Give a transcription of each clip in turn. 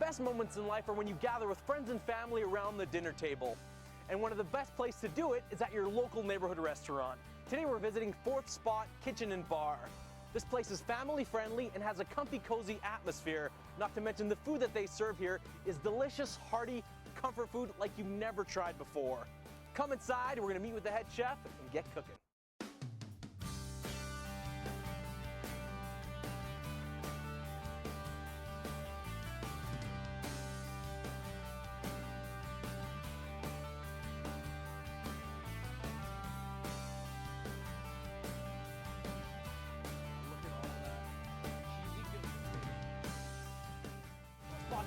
best moments in life are when you gather with friends and family around the dinner table. And one of the best places to do it is at your local neighborhood restaurant. Today we're visiting Fourth Spot Kitchen and Bar. This place is family friendly and has a comfy, cozy atmosphere. Not to mention the food that they serve here is delicious, hearty comfort food like you've never tried before. Come inside, we're gonna meet with the head chef and get cooking.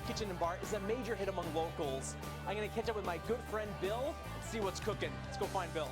Kitchen and Bar is a major hit among locals. I'm gonna catch up with my good friend Bill and see what's cooking. Let's go find Bill.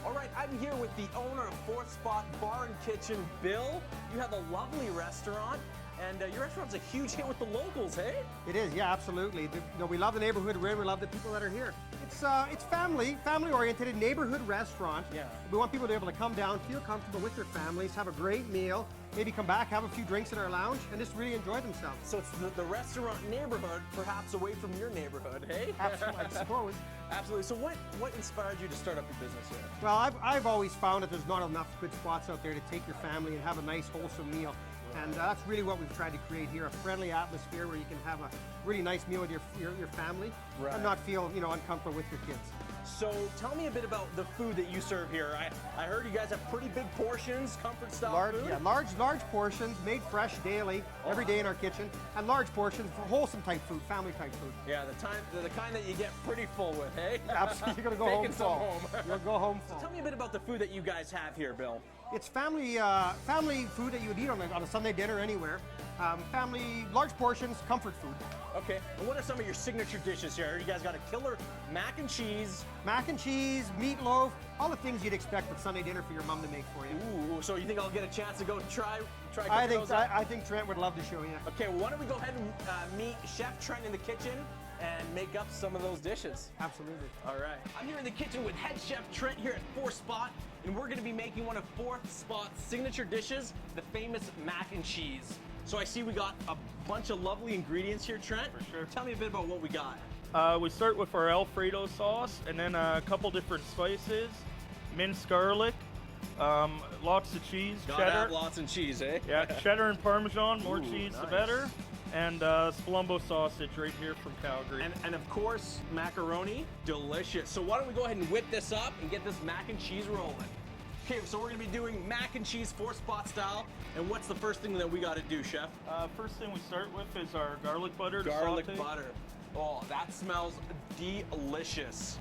All right, I'm here with the owner of Fourth Spot Bar and Kitchen. Bill, you have a lovely restaurant, and your restaurant's a huge hit with the locals, hey? It is, yeah, absolutely. We love the neighborhood we're in. We love the people that are here. It's family-oriented, neighborhood restaurant. Yeah. We want people to be able to come down, feel comfortable with their families, have a great meal, maybe come back, have a few drinks in our lounge, and just really enjoy themselves. So it's the restaurant neighborhood, perhaps away from your neighborhood, hey? Absolutely, I suppose. Absolutely. So what inspired you to start up your business here? Well, I've always found that there's not enough good spots out there to take your family and have a nice, wholesome meal. And that's really what we've tried to create here, a friendly atmosphere where you can have a really nice meal with your family and not feel, uncomfortable with your kids. So tell me a bit about the food that you serve here. I heard you guys have pretty big portions, comfort style food. Yeah, large portions, made fresh daily, every day in our kitchen, and large portions for wholesome type food, family type food. Yeah, the kind that you get pretty full with, hey? Absolutely, you're gonna go home full. You'll go home full. So tell me a bit about the food that you guys have here, Bill. It's family food that you would eat on a Sunday dinner anywhere. Large portions, comfort food. Okay, and what are some of your signature dishes here? You guys got a killer mac and cheese. Mac and cheese, meatloaf, all the things you'd expect with Sunday dinner for your mom to make for you. Ooh, so you think I'll get a chance to go try I think Trent would love to show you. Okay, well, why don't we go ahead and meet Chef Trent in the kitchen and make up some of those dishes. Absolutely. All right. I'm here in the kitchen with head chef Trent here at Fourth Spot, and we're gonna be making one of Fourth Spot's signature dishes, the famous mac and cheese. So I see we got a bunch of lovely ingredients here, Trent. For sure. Tell me a bit about what we got. We start with our Alfredo sauce, and then a couple different spices, minced garlic, lots of cheese, Gotta cheddar. have lots of cheese, eh? Yeah, cheddar and Parmesan, more cheese nice. the better. And Spalumbo sausage right here from Calgary. And of course, macaroni, delicious. So why don't we go ahead and whip this up and get this mac and cheese rolling. Okay, so we're gonna be doing mac and cheese Fourth Spot style. And what's the first thing that we gotta do, Chef? First thing we start with is our garlic butter. Garlic butter. Oh, that smells delicious.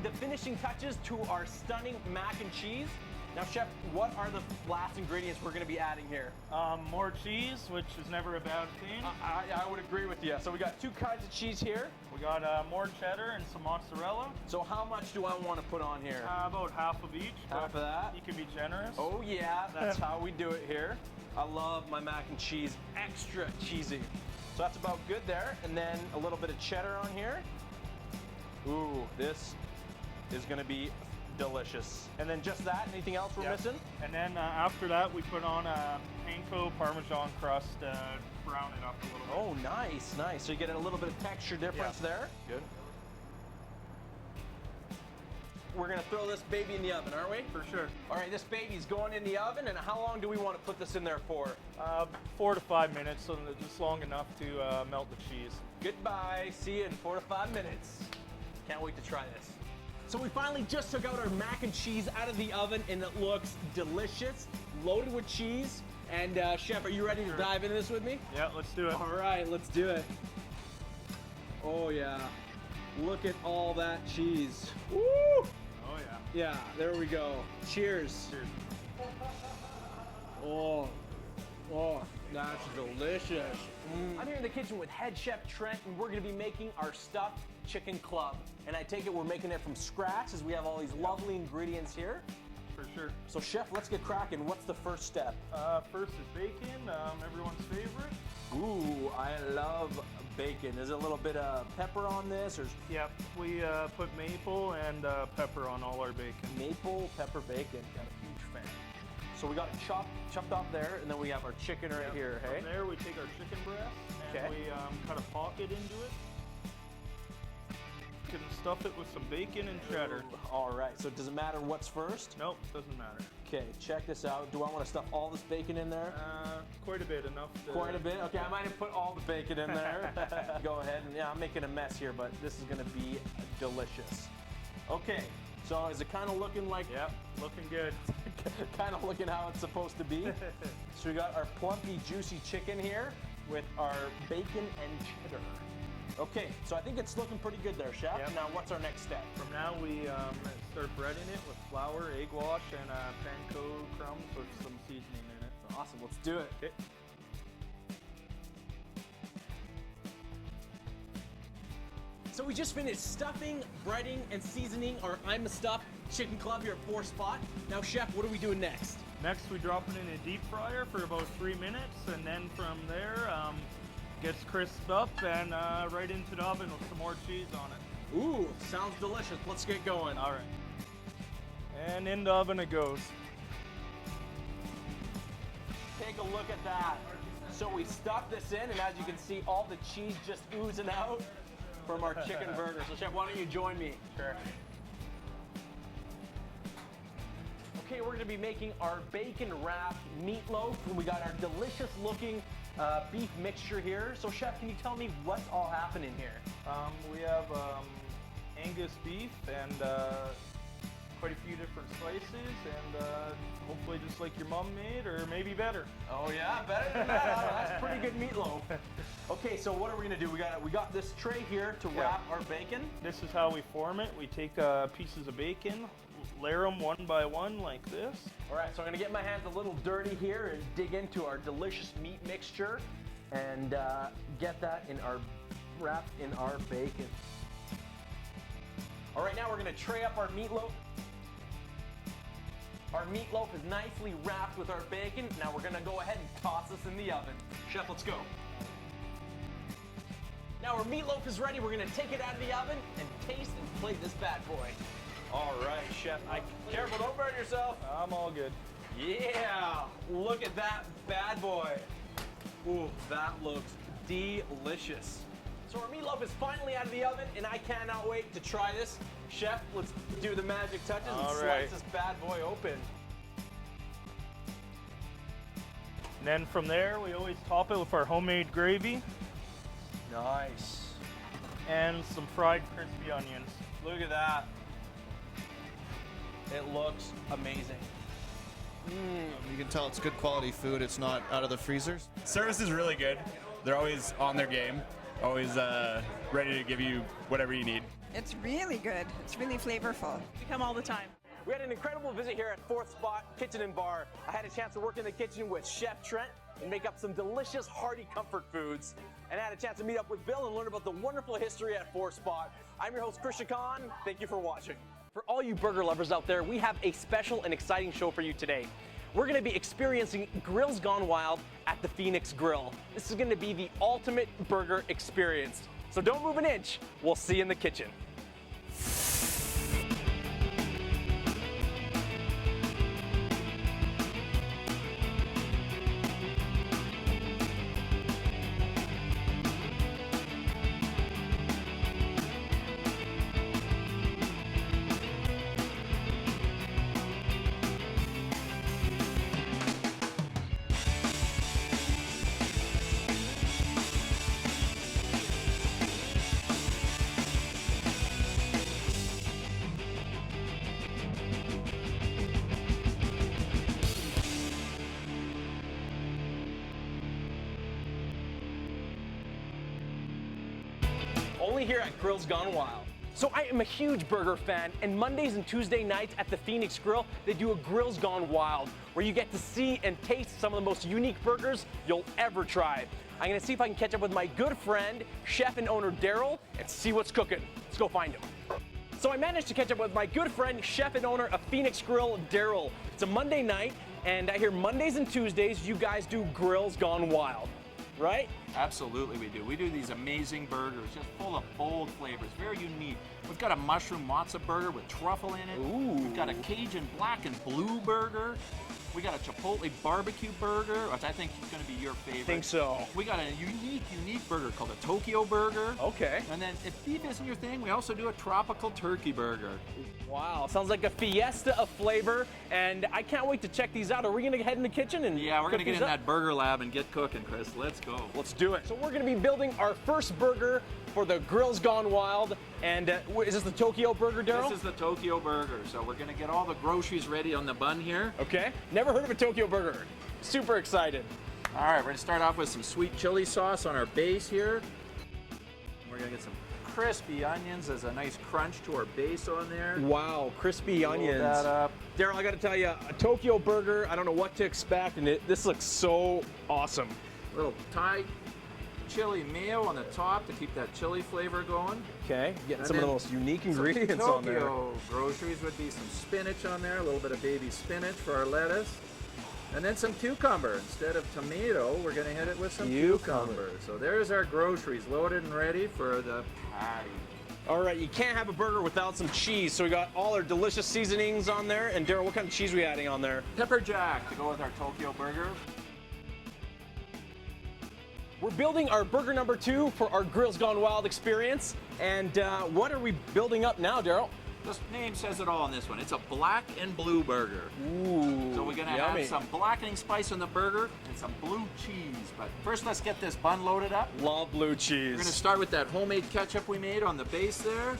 The finishing touches to our stunning mac and cheese. Now, Chef, what are the last ingredients we're going to be adding here? More cheese, which is never a bad thing. I would agree with you. So we got two kinds of cheese here. We got more cheddar and some mozzarella. So how much do I want to put on here? About half of each. Half of that? You can be generous. Oh yeah, that's how we do it here. I love my mac and cheese extra cheesy. So that's about good there. And then a little bit of cheddar on here. Ooh, this is gonna be delicious. And then just that, anything else we're missing? And then after that, we put on a panko Parmesan crust, brown it up a little bit. Oh, nice, nice. So you're getting a little bit of texture difference there. Good. We're gonna throw this baby in the oven, aren't we? For sure. All right, this baby's going in the oven, and how long do we want to put this in there for? 4 to 5 minutes, so just long enough to melt the cheese. Goodbye, see you in 4 to 5 minutes. Can't wait to try this. So we finally just took out our mac and cheese out of the oven, and it looks delicious, loaded with cheese. And Chef, are you ready to dive into this with me? Yeah, let's do it. All right, let's do it. Oh yeah, look at all that cheese. Woo! Oh yeah. Yeah, there we go. Cheers. Cheers. Oh, that's delicious. I'm here in the kitchen with head chef Trent, and we're gonna be making our stuffed chicken club. And I take it we're making it from scratch, as we have all these lovely ingredients here. For sure. So Chef, let's get cracking. What's the first step? First is bacon, everyone's favorite. Ooh, I love bacon. Is it a little bit of pepper on this, or Yep, we put maple and pepper on all our bacon. maple pepper bacon? Got a huge fan. So we got it chopped off there, and then we have our chicken right here. Hey. From there we take our chicken breast and Okay. we cut a pocket into it. You can stuff it with some bacon and cheddar. All right. So does it matter what's first? Nope, doesn't matter. Okay. Check this out. Do I want to stuff all this bacon in there? Quite a bit, enough. Quite a bit. Okay, I might have put all the bacon in there. Go ahead and yeah, I'm making a mess here, but this is gonna be delicious. Okay. So is it kind of looking like? Yep, looking good. Kind of looking how it's supposed to be. So we got our plumpy, juicy chicken here with our bacon and cheddar. Okay, so I think it's looking pretty good there, Chef. Yep. Now, what's our next step? From now we start breading it with flour, egg wash, and panko crumbs with some seasoning in it. Awesome, let's do it. Okay. So we just finished stuffing, breading, and seasoning our I'm a Stuffed chicken club here at 4 Spot. Now, Chef, what are we doing next? Next we drop it in a deep fryer for about 3 minutes, and then from there gets crisped up and right into the oven with some more cheese on it. Ooh, sounds delicious. Let's get going. All right. And in the oven it goes. Take a look at that. So we stuffed this in, and as you can see, all the cheese just oozing out from our chicken burger. So, Chef, why don't you join me? Sure. Okay, we're gonna be making our bacon wrapped meatloaf, and we got our delicious looking beef mixture here. So, Chef, can you tell me what's all happening here? We have Angus beef and quite a few different spices, and hopefully just like your mom made, or maybe better. Oh yeah, better than that. That's pretty good meatloaf. Okay, so what are we gonna do? We got this tray here to wrap our bacon. This is how we form it. We take pieces of bacon, layer them one by one like this. All right, so I'm gonna get my hands a little dirty here and dig into our delicious meat mixture and get that wrapped in our bacon. All right, now we're gonna tray up our meatloaf. Our meatloaf is nicely wrapped with our bacon. Now we're gonna go ahead and toss this in the oven. Chef, let's go. Now our meatloaf is ready. We're gonna take it out of the oven and taste and plate this bad boy. All right, Chef. Careful, don't burn yourself. I'm all good. Yeah, look at that bad boy. Ooh, that looks delicious. So our meatloaf is finally out of the oven, and I cannot wait to try this. Chef, let's do the magic touches and All slice right. this bad boy open. And then from there, we always top it with our homemade gravy Nice. and some fried crispy onions. Look at that. It looks amazing. You can tell it's good quality food. It's not out of the freezers. Service is really good. They're always on their game, always ready to give you whatever you need. It's really good. It's really flavorful. We come all the time. We had an incredible visit here at 4th Spot Kitchen and Bar. I had a chance to work in the kitchen with Chef Trent and make up some delicious, hearty comfort foods. And I had a chance to meet up with Bill and learn about the wonderful history at 4th Spot. I'm your host, Christian Kahn. Thank you for watching. For all you burger lovers out there, we have a special and exciting show for you today. We're gonna be experiencing Grills Gone Wild at the Phoenix Grill. This is gonna be the ultimate burger experience. So don't move an inch. We'll see you in the kitchen. only here at Grills Gone Wild. So I am a huge burger fan, and Mondays and Tuesday nights at the Phoenix Grill, they do a Grills Gone Wild, where you get to see and taste some of the most unique burgers you'll ever try. I'm gonna see if I can catch up with my good friend, chef and owner Daryl, and see what's cooking. Let's go find him. So I managed to catch up with my good friend, chef and owner of Phoenix Grill, Daryl. It's a Monday night, and I hear Mondays and Tuesdays you guys do Grills Gone Wild, right? Absolutely we do. We do these amazing burgers, just full of bold flavors, very unique. We've got a mushroom matzo burger with truffle in it. Ooh. We've got a Cajun black and blue burger. We got a Chipotle barbecue burger, which I think is going to be your favorite. I think so. We got a unique burger called a Tokyo burger. Okay. And then if beef isn't your thing, we also do a tropical turkey burger. Wow, sounds like a fiesta of flavor, and I can't wait to check these out. Are we gonna head in the kitchen and Yeah, we're going to cook get in these up? that burger lab and get cooking, Chris. Let's go. Let's do it. So we're gonna be building our first burger for the Grills Gone Wild, and is this the Tokyo burger, Daryl? This is the Tokyo burger. So we're going to get all the groceries ready on the bun here. Okay. Never heard of a Tokyo burger. Super excited. All right, we're gonna start off with some sweet chili sauce on our base here. We're gonna get some crispy onions as a nice crunch to our base on there. Wow, crispy Load onions. that up. Daryl, I gotta tell you, a Tokyo burger, I don't know what to expect, and this looks so awesome. A little Thai chili mayo on the top to keep that chili flavor going. Okay, getting And some of the then most unique Some ingredients on there. Tokyo groceries would be some spinach on there, a little bit of baby spinach for our lettuce. And then some cucumber. Instead of tomato, we're gonna hit it with some cucumber. So there's our groceries loaded and ready for the patty. All right, you can't have a burger without some cheese, so we got all our delicious seasonings on there. And Daryl, what kind of cheese are we adding on there? Pepper jack to go with our Tokyo burger. We're building our burger number 2 for our Grills Gone Wild experience. And what are we building up now, Daryl? This name says it all on this one. It's a black and blue burger. Ooh, So we're gonna yummy. add some blackening spice on the burger and some blue cheese. But first, let's get this bun loaded up. Love blue We're cheese. gonna start with that homemade ketchup we made on the base there.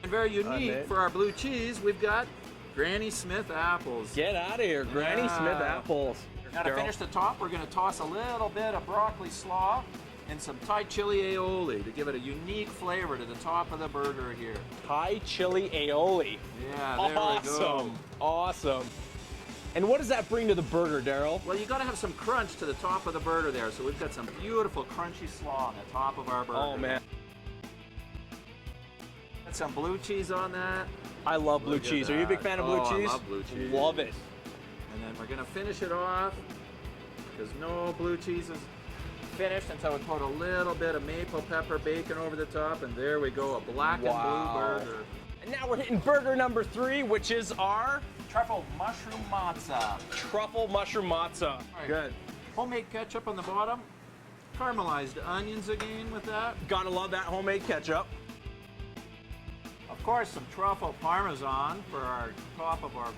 And very unique mate. for our blue cheese, we've got Granny Smith apples. Get out of here, Granny Yeah. Smith apples. Now to Daryl. finish the top, we're gonna toss a little bit of broccoli slaw and some Thai chili aioli to give it a unique flavor to the top of the burger here. Thai chili aioli. Yeah, there we go. Awesome. Awesome. And what does that bring to the burger, Daryl? Well, you gotta have some crunch to the top of the burger there, so we've got some beautiful crunchy slaw on the top of our burger. Oh man, Got some blue cheese on that. I love blue Look at cheese. Are you a big that. fan of Oh, blue I cheese? love blue cheese. Love it. And then we're gonna finish it off, because no blue cheese is finished until we put a little bit of maple pepper bacon over the top, and there we go, a black Wow. and blue burger. And now we're hitting burger number 3, which is our Truffle mushroom matzo. truffle mushroom matzo. right. Good. Homemade ketchup on the bottom. Caramelized onions again with that. Gotta love that homemade ketchup. Of course, some truffle parmesan for our top of our.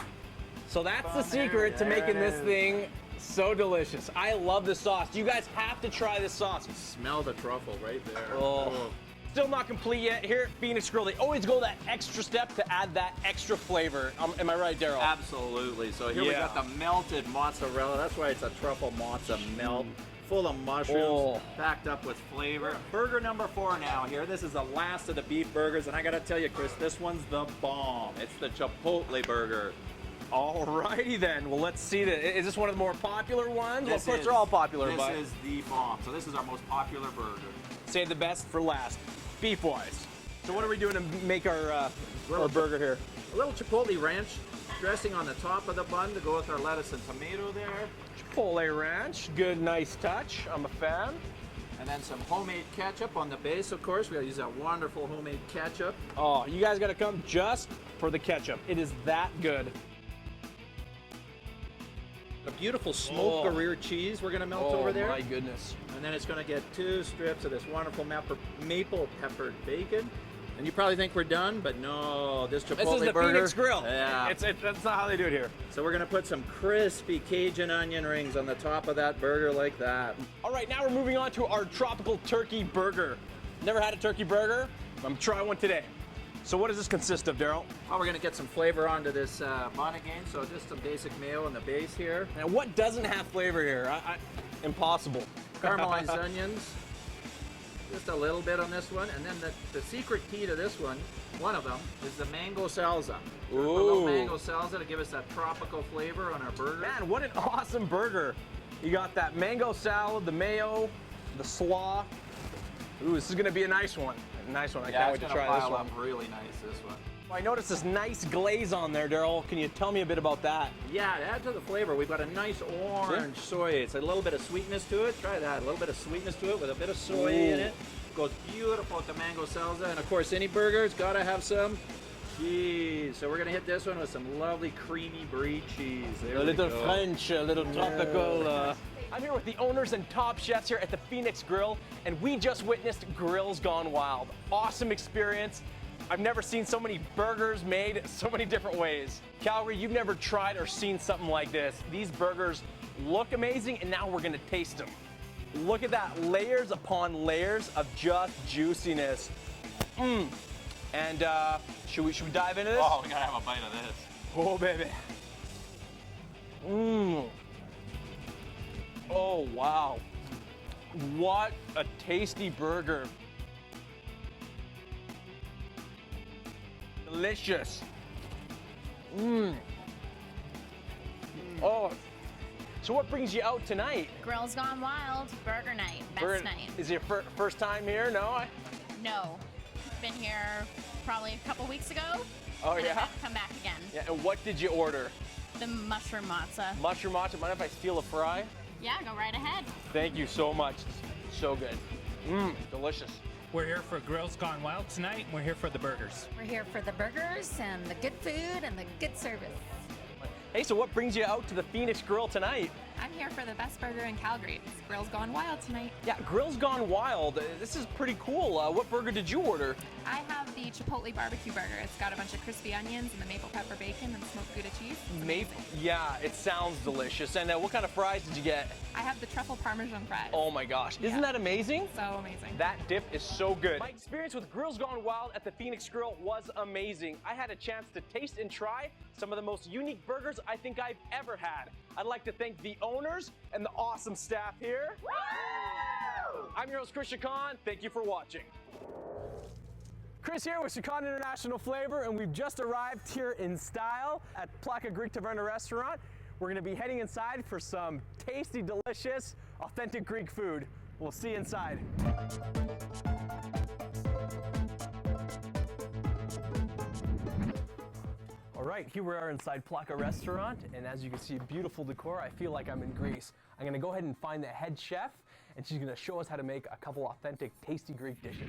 So that's the Fun there. secret to There making it this is. thing so delicious. I love this sauce. You guys have to try this sauce. Smell the truffle right there. Oh. Still not complete yet. Here at Phoenix Grill, they always go that extra step to add that extra flavor. Am I right, Daryl? Absolutely. So here we Yeah. got the melted mozzarella. That's why it's a truffle mozza melt. Full of mushrooms, Oh. packed up with flavor. Burger number 4 now here. This is the last of the beef burgers, and I gotta tell you, Chris, this one's the bomb. It's the Chipotle burger. Alrighty then. Well, let's see that. Is this one of the more popular ones? Well, of This course, is- they're all popular, This but is the bomb. So this is our most popular burger. save the best for last, beef-wise. So what are we doing to make our burger here? A little Chipotle ranch dressing on the top of the bun to go with our lettuce and tomato there. Chipotle ranch, good, nice touch. I'm a fan. And then some homemade ketchup on the base, of course. We gotta use that wonderful homemade ketchup. Oh, you guys gotta come just for the ketchup. It is that good. A beautiful smoked Oh. Gruyere cheese we're gonna melt over there. my goodness. And then it's gonna get 2 strips of this wonderful maple peppered bacon. And you probably think we're done, but no, this Chipotle This is the burger. Phoenix Grill. Yeah. That's not how they do it here. So we're gonna put some crispy Cajun onion rings on the top of that burger like that. All right, now we're moving on to our tropical turkey burger. Never had a turkey burger. I'm gonna try one today. So what does this consist of, Daryl? Well, we're gonna get some flavor onto this bun again. So just some basic mayo on the base here. And what doesn't have flavor here? Impossible. Caramelized onions, Just a little bit on this one. And then the secret key to this one, one of them, is the mango salsa. So we put a little mango salsa to give us that tropical flavor on our burger. Man, what an awesome burger. You got that mango salad, the mayo, the slaw. Ooh, this is gonna be a nice one. A nice one. I can't wait to try this one. Really nice, this one. I noticed this nice glaze on there, Daryl. Can you tell me a bit about that? Yeah, to add to the flavor, we've got a nice orange soy. It's a little bit of sweetness to it. Try that. A little bit of sweetness to it with a bit of soy in it. Goes beautiful with the mango salsa. And of course, any burger's got to have some cheese. So we're going to hit this one with some lovely creamy brie cheese. There A we little go. French, a little tropical. I'm here with the owners and top chefs here at the Phoenix Grill, and we just witnessed Grills Gone Wild. Awesome experience. I've never seen so many burgers made so many different ways. Calgary, you've never tried or seen something like this. These burgers look amazing, and now we're gonna taste them. Look at that, layers upon layers of just juiciness. And should we dive into this? Oh, we gotta have a bite of this. Oh, baby. Oh, wow. What a tasty burger. Delicious. Oh, so what brings you out tonight? Grills Gone Wild, burger night, best night. Is it your first time here? No? No, been here probably a couple weeks ago. Oh, and yeah? I have to come back again. Yeah, and what did you order? The mushroom matza. Mushroom matcha. Mind if I steal a fry? Yeah, go right ahead. Thank you so much. So good. Delicious. We're here for Grills Gone Wild tonight. We're here for the burgers. We're here for the burgers and the good food and the good service. Hey, so what brings you out to the Phoenix Grill tonight? I'm here for the best burger in Calgary. It's Grills Gone Wild tonight. Yeah, Grills Gone Wild. This is pretty cool. What burger did you order? I have the Chipotle barbecue burger. It's got a bunch of crispy onions and the maple pepper bacon and smoked Gouda cheese. It's Maple. amazing. Yeah, it sounds delicious. And what kind of fries did you get? I have the truffle parmesan fries. Oh my gosh, isn't that amazing? So amazing. That dip is so good. My experience with Grills Gone Wild at the Phoenix Grill was amazing. I had a chance to taste and try some of the most unique burgers I think I've ever had. I'd like to thank the owners and the awesome staff here. I'm your host, Chris Chacon. Thank you for watching. Chris here with Chacon International Flavor, and we've just arrived here in style at Placa Greek Taverna restaurant. We're gonna be heading inside for some tasty, delicious, authentic Greek food. We'll see you inside. All right, here we are inside Placa Restaurant, and as you can see, beautiful decor. I feel like I'm in Greece. I'm gonna go ahead and find the head chef, and she's gonna show us how to make a couple authentic, tasty Greek dishes.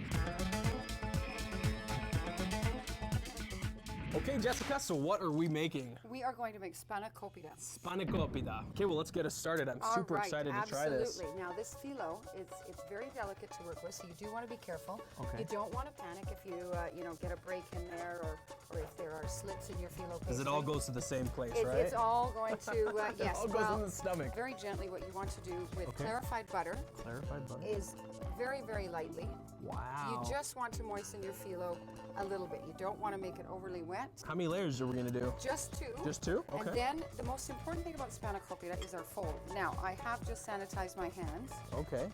Okay, Jessica, so what are we making? We are going to make spanakopita. Spanakopita. Okay, well, let's get us started. I'm super excited to try this. Absolutely. Now, this phyllo, it's very delicate to work with, so you do want to be careful. Okay. You don't want to panic if you, get a break in there or if there are slits in your phyllo pastry. Because it all goes to the same place, right? It's all going to, yes. It all goes in the stomach. Very gently, what you want to do with clarified butter. Clarified butter. Is very, very lightly. Wow. You just want to moisten your phyllo a little bit. You don't want to make it overly wet. How many layers are we gonna do? Just two. Just two? Okay. And then the most important thing about spanakopita is our fold. Now, I have just sanitized my hands. Okay.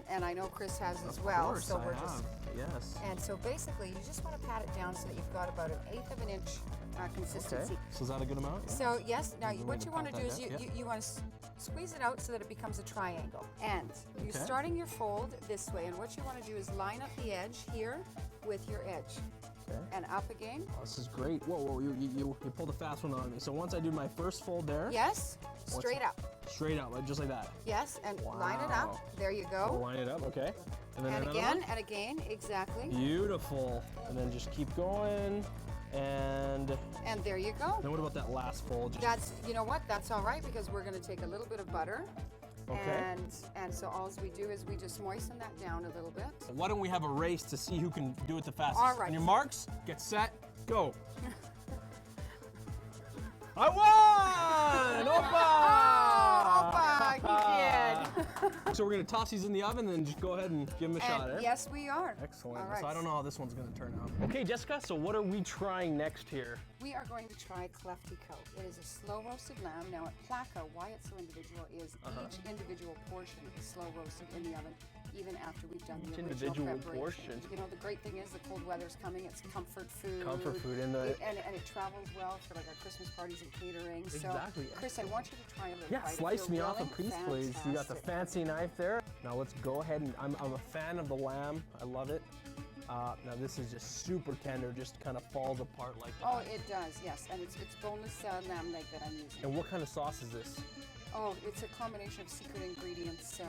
And I know Chris has as well. Of course, so I we're have. just. Yes. And so basically, you just want to pat it down so that you've got about 1/8 of an inch consistency. Okay. So is that a good amount? So yes, now We're what gonna you want to pat do that is down, yeah. you want to squeeze it out so that it becomes a triangle. And you're Okay. starting your fold this way, and what you want to do is line up the edge here with your edge. Okay. And up again. Oh, this is great. Whoa, you pulled a fast one on me. So once I do my first fold there. Yes, straight up. Straight up, like just like that. Yes, and line it up. Wow. There you I'll go. line it up, okay. And then And another again, one. and again, exactly. Beautiful. And then just keep going. And And there you go. then what about that last fold? Just That's, you know what, that's all right because we're going to take a little bit of butter. Okay. And so all we do is we just moisten that down a little bit. Why don't we have a race to see who can do it the fastest? All right. On your marks, get set, go. I won! Opa! Oh, he did. So we're gonna toss these in the oven and just go ahead and give them a shot, eh? Yes, we are. Excellent. All right. So I don't know how this one's gonna turn out. Okay, Jessica, so what are we trying next here? We are going to try cleftico. It is a slow roasted lamb. Now at Placa, why it's so individual is each individual portion is slow roasted in the oven even after we've done the individual original preparation. portion. You know, the great thing is the cold weather's coming. It's comfort food. Comfort food and it travels well for like our Christmas parties and catering. Exactly. So, Chris, I want you to try a little Yeah, bite. If slice you're me off a willing. piece, please. You got the Fantastic. fancy knife there. Now let's go ahead and I'm a fan of the lamb. I love it. Now this is just super tender, just kind of falls apart like that. Oh, it does, yes. And it's boneless lamb leg that I'm using. And what kind of sauce is this? Oh, it's a combination of secret ingredients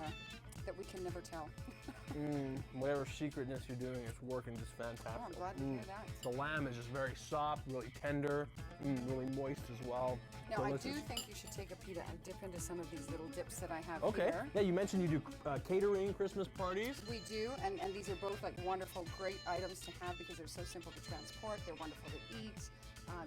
that we can never tell. Whatever secretness you're doing is working just fantastic. Oh, I'm glad to hear that. The lamb is just very soft, really tender, really moist as well. Now, Delicious. I do think you should take a pita and dip into some of these little dips that I have Okay. here. Yeah, you mentioned you do catering, Christmas parties. We do, and these are both like wonderful, great items to have because they're so simple to transport. They're wonderful to eat.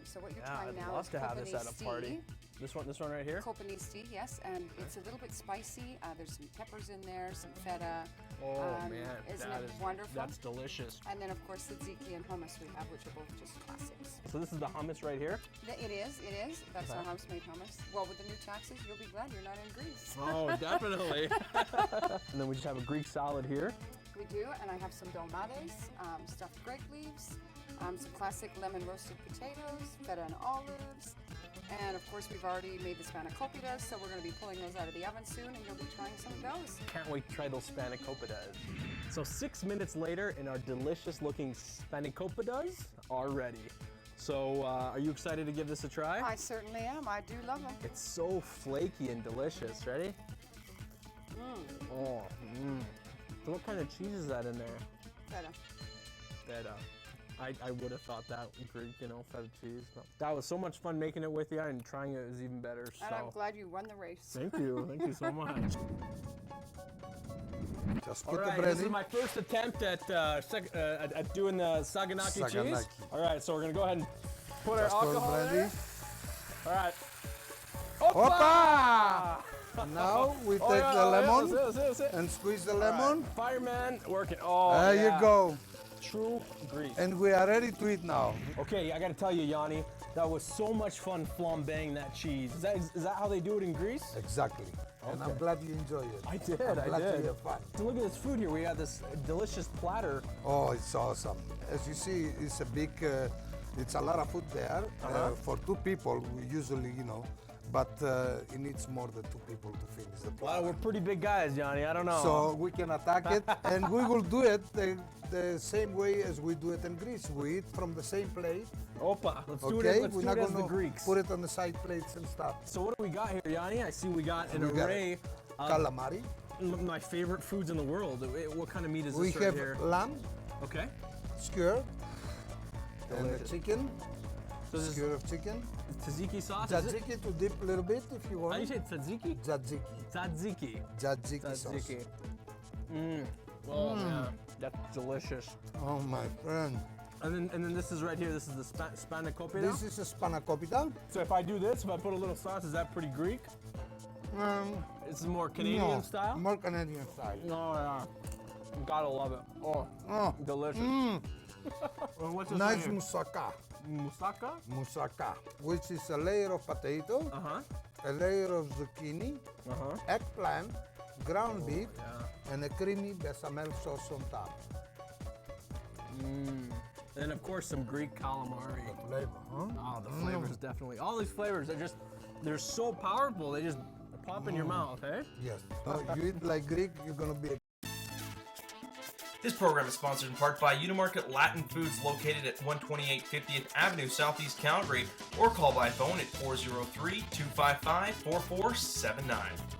So what you're trying I'd now love is to have this at a Kopanisti. party. This one right here? Kopanisti, yes, and it's a little bit spicy. There's some peppers in there, some feta. Oh man, isn't that it is wonderful? That's delicious. And then of course tzatziki and hummus we have, which are both just classics. So this is the hummus right here? It is. That's our house-made hummus. Well, with the new taxes, you'll be glad you're not in Greece. Oh, definitely. And then we just have a Greek salad here. We do, and I have some dolmades, stuffed grape leaves, some classic lemon roasted potatoes, feta and olives, and of course we've already made the spanakopita, so we're going to be pulling those out of the oven soon, and you'll be trying some of those. Can't wait to try those spanakopita's. So 6 minutes later, and our delicious looking spanakopita's are ready. So are you excited to give this a try? I certainly am. I do love them. It's so flaky and delicious. Ready? Oh, So what kind of cheese is that in there? Feta. Feta. I would have thought that Greek, feta cheese. But that was so much fun making it with you, and trying it is even better. And I'm glad you won the race. Thank you so much. Just All put right, the bread this is in. my first attempt at doing the saganaki cheese. All right, so we're gonna go ahead and put Just our pour alcohol brandy. there. All right. Opa! Now we take the lemon that's it. and squeeze the All lemon. right, Fireman working. Oh, There yeah. you go. True Greece. And we are ready to eat now. Okay, I gotta tell you, Yanni, that was so much fun flambeing that cheese. Is that how they do it in Greece? Exactly. And I'm glad you enjoy it. I did, I'm glad I did. you had fun. So look at this food here. We got this delicious platter. Oh, it's awesome. As you see, it's a big, it's a lot of food there. For two people, we usually, but it needs more than two people to finish the platter. Well, we're pretty big guys, Yanni. I don't know. So we can attack it, and we will do it the same way as we do it in Greece. We eat from the same plate. Opa, let's do Okay, it. Let's we're do not it as the gonna Greeks. put it on the side plates and stuff. So what do we got here, Yanni? I see we got an We got array of calamari. my favorite foods in the world. What kind of meat is We this right have here? lamb, Okay. skewer, and the Delicious. chicken. So this Skewer of chicken. tzatziki sauce. Is it? Tzatziki to dip a little bit if you want. How do you say tzatziki? Tzatziki. Tzatziki. Tzatziki sauce. Tzatziki. Oh man, that's delicious. Oh my friend. And then this is right here. This is the spanakopita. This is a spanakopita. So if I do this, if I put a little sauce, is that pretty Greek? It's more Canadian No, style. More Canadian style. Oh yeah, gotta love it. Oh, delicious. Well, what's this Nice right here? moussaka. Moussaka? Moussaka, which is a layer of potato, a layer of zucchini, eggplant, ground beef, and a creamy bechamel sauce on top. And of course some Greek calamari. The flavor, huh? Oh, the flavors definitely. All these flavors, they're so powerful. They just pop in your mouth, eh? Yes. You eat like Greek, you're gonna be a This program is sponsored in part by Unimarket Latin Foods located at 128 50th Avenue, Southeast Calgary, or call by phone at 403-255-4479.